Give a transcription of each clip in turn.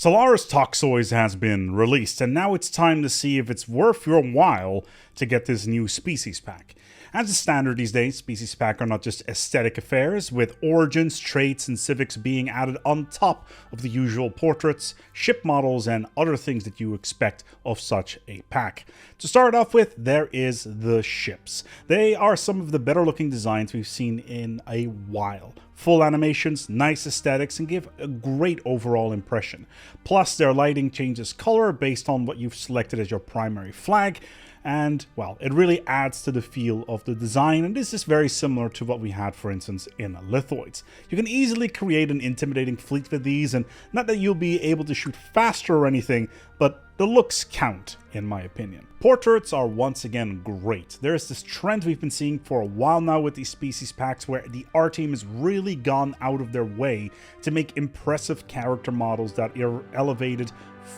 Stellaris Toxoids has been released, and now it's time to see if it's worth your while to get this new species pack. As is standard these days, species pack are not just aesthetic affairs, with origins, traits, and civics being added on top of the usual portraits, ship models, and other things that you expect of such a pack. To start off with, there is the ships. They are some of the better looking designs we've seen in a while. Full animations, nice aesthetics, and give a great overall impression. Plus, their lighting changes color based on what you've selected as your primary flag, and, well, it really adds to the feel of the design, and this is very similar to what we had, for instance, in Lithoids. You can easily create an intimidating fleet with these, and not that you'll be able to shoot faster or anything, but the looks count, in my opinion. Portraits are once again great. There's this trend we've been seeing for a while now with these species packs where the art team has really gone out of their way to make impressive character models that are elevated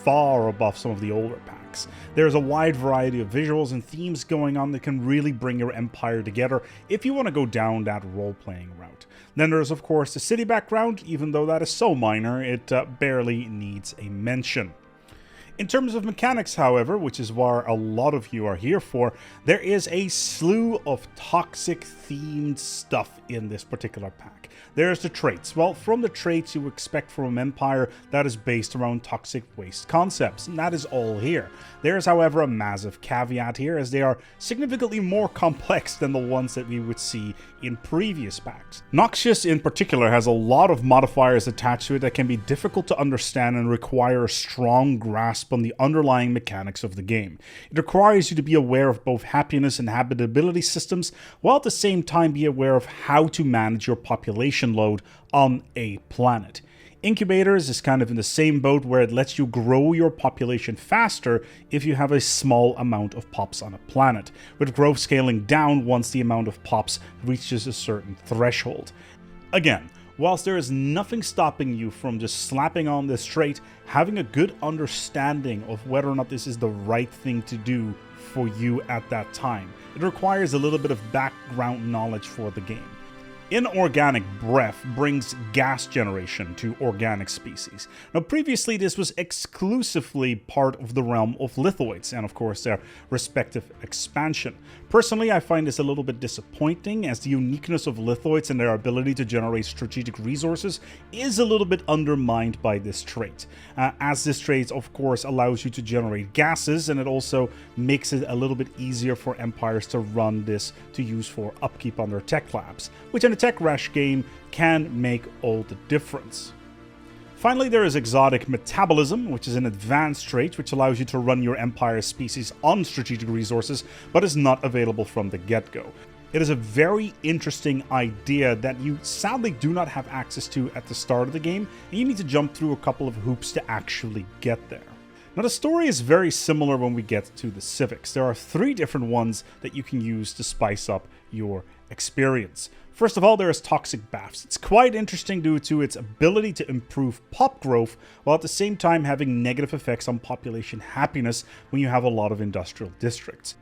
far above some of the older packs. There's a wide variety of visuals and themes going on that can really bring your empire together if you want to go down that role-playing route. Then there's of course the city background, even though that is so minor, it barely needs a mention. In terms of mechanics, however, which is what a lot of you are here for, there is a slew of toxic-themed stuff in this particular pack. There's the traits. Well, from the traits you expect from an empire that is based around toxic waste concepts, and that is all here. There's, however, a massive caveat here, as they are significantly more complex than the ones that we would see in previous packs. Noxious, in particular, has a lot of modifiers attached to it that can be difficult to understand and require a strong grasp on the underlying mechanics of the game. It requires you to be aware of both happiness and habitability systems, while at the same time be aware of how to manage your population load on a planet. Incubators is kind of in the same boat, where it lets you grow your population faster if you have a small amount of pops on a planet, with growth scaling down once the amount of pops reaches a certain threshold. Again, whilst there is nothing stopping you from just slapping on this trait, having a good understanding of whether or not this is the right thing to do for you at that time. It requires a little bit of background knowledge for the game. Inorganic breath brings gas generation to organic species. Now, previously this was exclusively part of the realm of Lithoids, and of course their respective expansion. Personally, I find this a little bit disappointing, as the uniqueness of Lithoids and their ability to generate strategic resources is a little bit undermined by this trait. As this trait, of course, allows you to generate gases, and it also makes it a little bit easier for empires to run this to use for upkeep on their tech labs, which in a tech rush game can make all the difference. Finally, there is exotic metabolism, which is an advanced trait which allows you to run your empire species on strategic resources, but is not available from the get-go. It is a very interesting idea that you sadly do not have access to at the start of the game, and you need to jump through a couple of hoops to actually get there. Now, the story is very similar when we get to the Civics. There are 3 different ones that you can use to spice up your experience. First of all, there is toxic baths. It's quite interesting due to its ability to improve pop growth, while at the same time having negative effects on population happiness when you have a lot of industrial districts.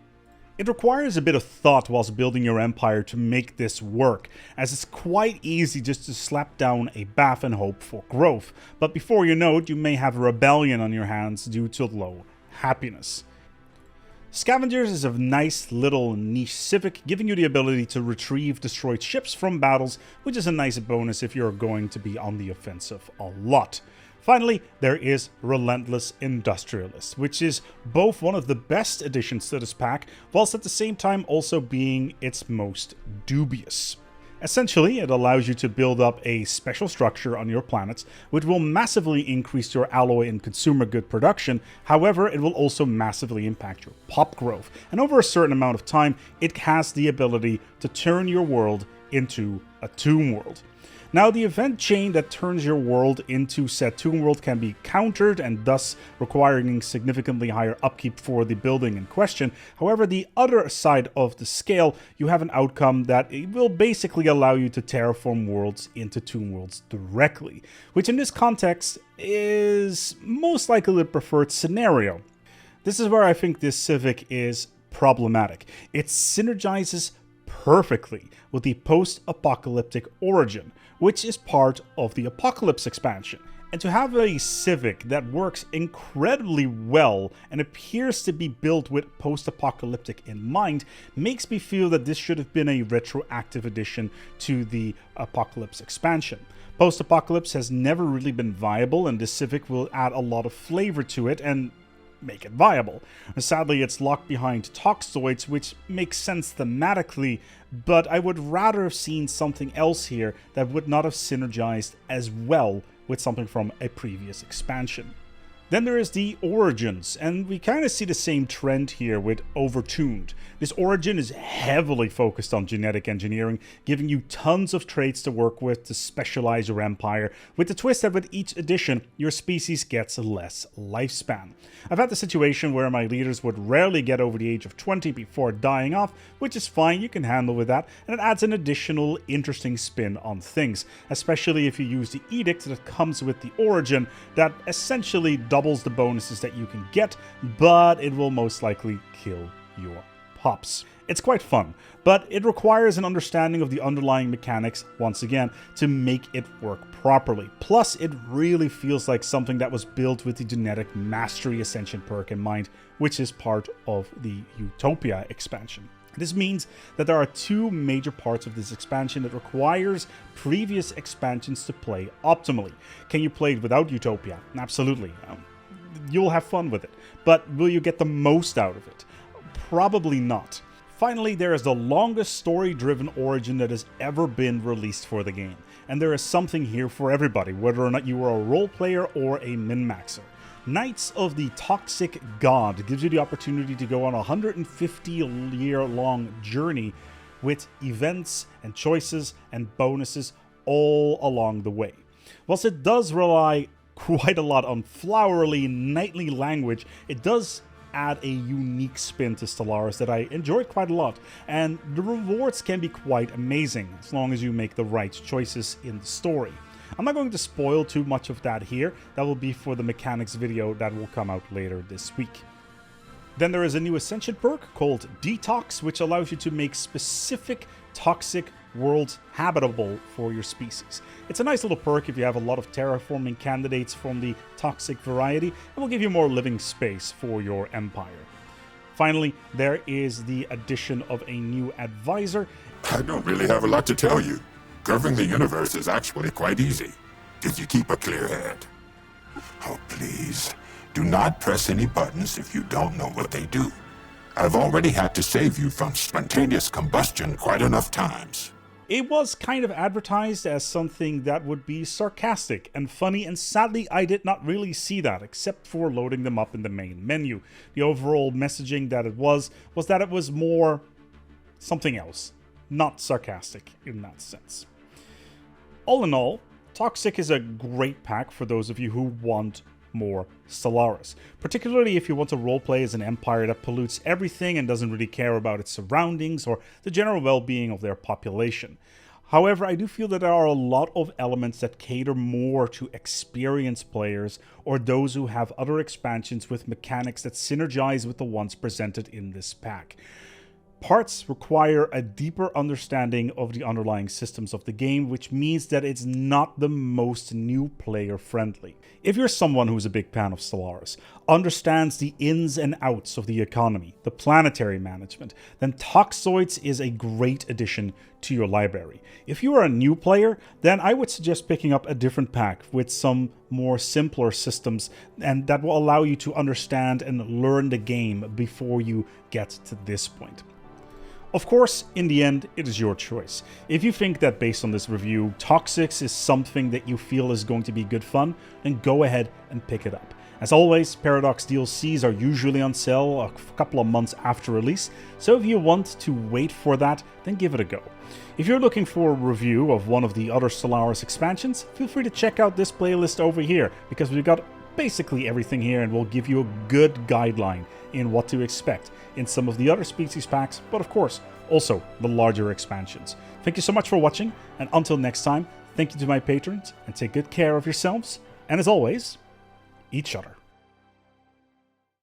It requires a bit of thought whilst building your empire to make this work, as it's quite easy just to slap down a bath and hope for growth, but before you know it, you may have a rebellion on your hands due to low happiness. Scavengers is a nice little niche civic, giving you the ability to retrieve destroyed ships from battles, which is a nice bonus if you're going to be on the offensive a lot. Finally, there is Relentless Industrialist, which is both one of the best additions to this pack, whilst at the same time also being its most dubious. Essentially, it allows you to build up a special structure on your planets, which will massively increase your alloy and consumer good production. However, it will also massively impact your pop growth, and over a certain amount of time, it has the ability to turn your world into a tomb world. Now, the event chain that turns your world into said tomb world can be countered, and thus requiring significantly higher upkeep for the building in question. However, the other side of the scale, you have an outcome that it will basically allow you to terraform worlds into tomb worlds directly, which in this context is most likely the preferred scenario. This is where I think this civic is problematic. It synergizes perfectly with the post-apocalyptic origin, which is part of the Apocalypse expansion. And to have a Civic that works incredibly well and appears to be built with post-apocalyptic in mind makes me feel that this should have been a retroactive addition to the Apocalypse expansion. Post-apocalypse has never really been viable, and this Civic will add a lot of flavor to it and make it viable. And sadly, it's locked behind Toxoids, which makes sense thematically, but I would rather have seen something else here that would not have synergized as well with something from a previous expansion. Then there is the Origins, and we kind of see the same trend here with Overtuned. This Origin is heavily focused on genetic engineering, giving you tons of traits to work with to specialize your empire, with the twist that with each edition, your species gets less lifespan. I've had the situation where my leaders would rarely get over the age of 20 before dying off, which is fine, you can handle with that, and it adds an additional interesting spin on things, especially if you use the edict that comes with the Origin that essentially doubles the bonuses that you can get, but it will most likely kill your pups. It's quite fun, but it requires an understanding of the underlying mechanics, once again, to make it work properly. Plus, it really feels like something that was built with the Genetic Mastery Ascension perk in mind, which is part of the Utopia expansion. This means that there are two major parts of this expansion that requires previous expansions to play optimally. Can you play it without Utopia? Absolutely. You'll have fun with it. But will you get the most out of it? Probably not. Finally, there is the longest story-driven origin that has ever been released for the game. And there is something here for everybody, whether or not you are a role player or a min-maxer. Knights of the Toxic God gives you the opportunity to go on a 150-year-long journey with events and choices and bonuses all along the way. Whilst it does rely quite a lot on flowery knightly language, it does add a unique spin to Stellaris that I enjoyed quite a lot, and the rewards can be quite amazing as long as you make the right choices in the story. I'm not going to spoil too much of that here. That will be for the mechanics video that will come out later this week. Then there is a new Ascension perk called Detox, which allows you to make specific toxic worlds habitable for your species. It's a nice little perk if you have a lot of terraforming candidates from the toxic variety, and will give you more living space for your empire. Finally, there is the addition of a new advisor. I don't really have a lot to tell you. Governing the universe is actually quite easy, if you keep a clear head. Oh, please, do not press any buttons if you don't know what they do. I've already had to save you from spontaneous combustion quite enough times. It was kind of advertised as something that would be sarcastic and funny, and sadly I did not really see that, except for loading them up in the main menu. The overall messaging that it was that it was more something else, not sarcastic in that sense. All in all, Toxic is a great pack for those of you who want more Stellaris, particularly if you want to roleplay as an empire that pollutes everything and doesn't really care about its surroundings or the general well-being of their population. However, I do feel that there are a lot of elements that cater more to experienced players or those who have other expansions with mechanics that synergize with the ones presented in this pack. Parts require a deeper understanding of the underlying systems of the game, which means that it's not the most new player friendly. If you're someone who's a big fan of Stellaris, understands the ins and outs of the economy, the planetary management, then Toxoids is a great addition to your library. If you are a new player, then I would suggest picking up a different pack with some more simpler systems, and that will allow you to understand and learn the game before you get to this point. Of course, in the end, it is your choice. If you think that based on this review, Toxics is something that you feel is going to be good fun, then go ahead and pick it up. As always, Paradox DLCs are usually on sale a couple of months after release, so if you want to wait for that, then give it a go. If you're looking for a review of one of the other Stellaris expansions, feel free to check out this playlist over here, because we've got basically everything here and we'll give you a good guideline in what to expect in some of the other species packs, but of course, also the larger expansions. Thank you so much for watching, and until next time, thank you to my patrons, and take good care of yourselves, and as always, each other.